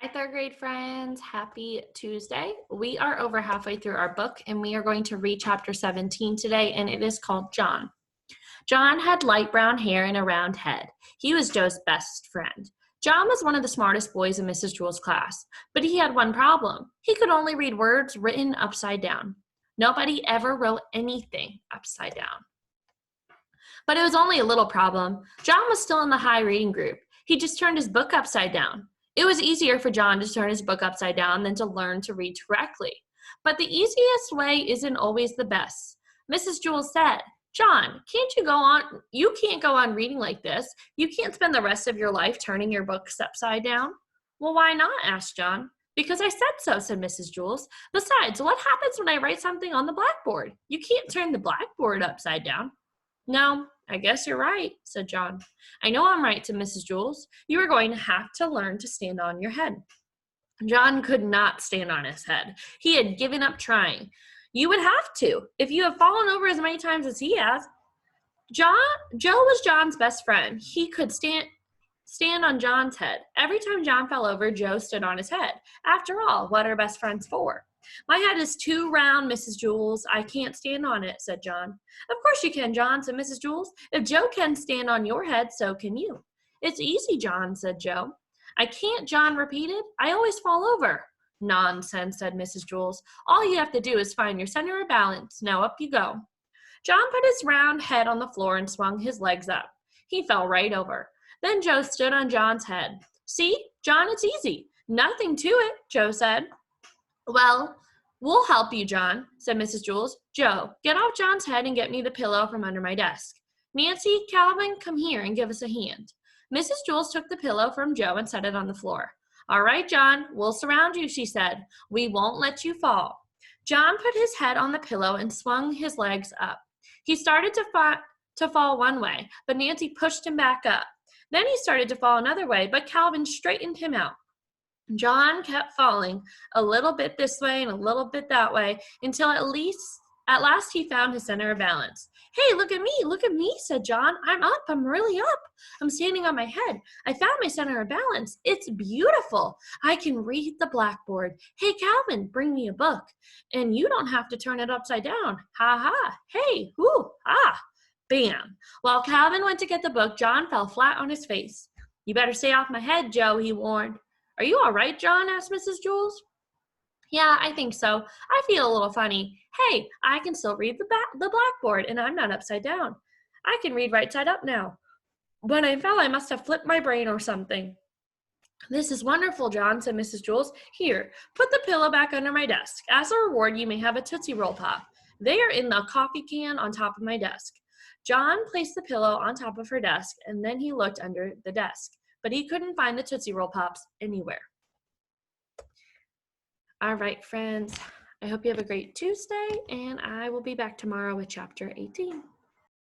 Hi, third grade friends. Happy Tuesday. We are over halfway through our book, and we are going to read chapter 17 today, and it is called John. John had light brown hair and a round head. He was Joe's best friend. John was one of the smartest boys in Mrs. Jewell's class, but he had one problem. He could only read words written upside down. Nobody ever wrote anything upside down. But it was only a little problem. John was still in the high reading group. He just turned his book upside down. It was easier for John to turn his book upside down than to learn to read correctly. But the easiest way isn't always the best. Mrs. Jewell said, John, you can't go on reading like this. You can't spend the rest of your life turning your books upside down. Well, why not? Asked John. Because I said so, said Mrs. Jewell. Besides, what happens when I write something on the blackboard? You can't turn the blackboard upside down. No, I guess you're right, said John. I know I'm right, said Mrs. Jewell. You are going to have to learn to stand on your head. John could not stand on his head. He had given up trying. You would have to, if you have fallen over as many times as he has. Joe was John's best friend. He could stand on John's head. Every time John fell over, Joe stood on his head. After all, what are best friends for? My head is too round, Mrs. Jewell. I can't stand on it, said John. Of course you can, John, said Mrs. Jewell. If Joe can stand on your head, so can you. It's easy, John, said Joe. I can't, John repeated. I always fall over. Nonsense, said Mrs. Jewell. All you have to do is find your center of balance. Now up you go. John put his round head on the floor and swung his legs up. He fell right over. Then Joe stood on John's head. See, John, it's easy. Nothing to it, Joe said. Well, we'll help you, John, said Mrs. Jewell. Joe, get off John's head and get me the pillow from under my desk. Nancy, Calvin, come here and give us a hand. Mrs. Jewell took the pillow from Joe and set it on the floor. All right, John, we'll surround you, she said. We won't let you fall. John put his head on the pillow and swung his legs up. He started to fall one way, but Nancy pushed him back up. Then he started to fall another way, but Calvin straightened him out. John kept falling a little bit this way and a little bit that way until at last he found his center of balance. Hey, look at me, said John. I'm really up. I'm standing on my head. I found my center of balance. It's beautiful. I can read the blackboard. Hey, Calvin, bring me a book. And you don't have to turn it upside down. Ha ha. Hey, whoo, ah. Bam. While Calvin went to get the book, John fell flat on his face. You better stay off my head, Joe, he warned. Are you all right, John? Asked Mrs. Jewell. Yeah, I think so. I feel a little funny. Hey, I can still read the blackboard, and I'm not upside down. I can read right side up now. When I fell, I must have flipped my brain or something. This is wonderful, John, said Mrs. Jewell. Here, put the pillow back under my desk. As a reward, you may have a Tootsie Roll Pop. They are in the coffee can on top of my desk. John placed the pillow on top of her desk, and then he looked under the desk. But he couldn't find the Tootsie Roll Pops anywhere. All right, friends, I hope you have a great Tuesday, and I will be back tomorrow with chapter 18.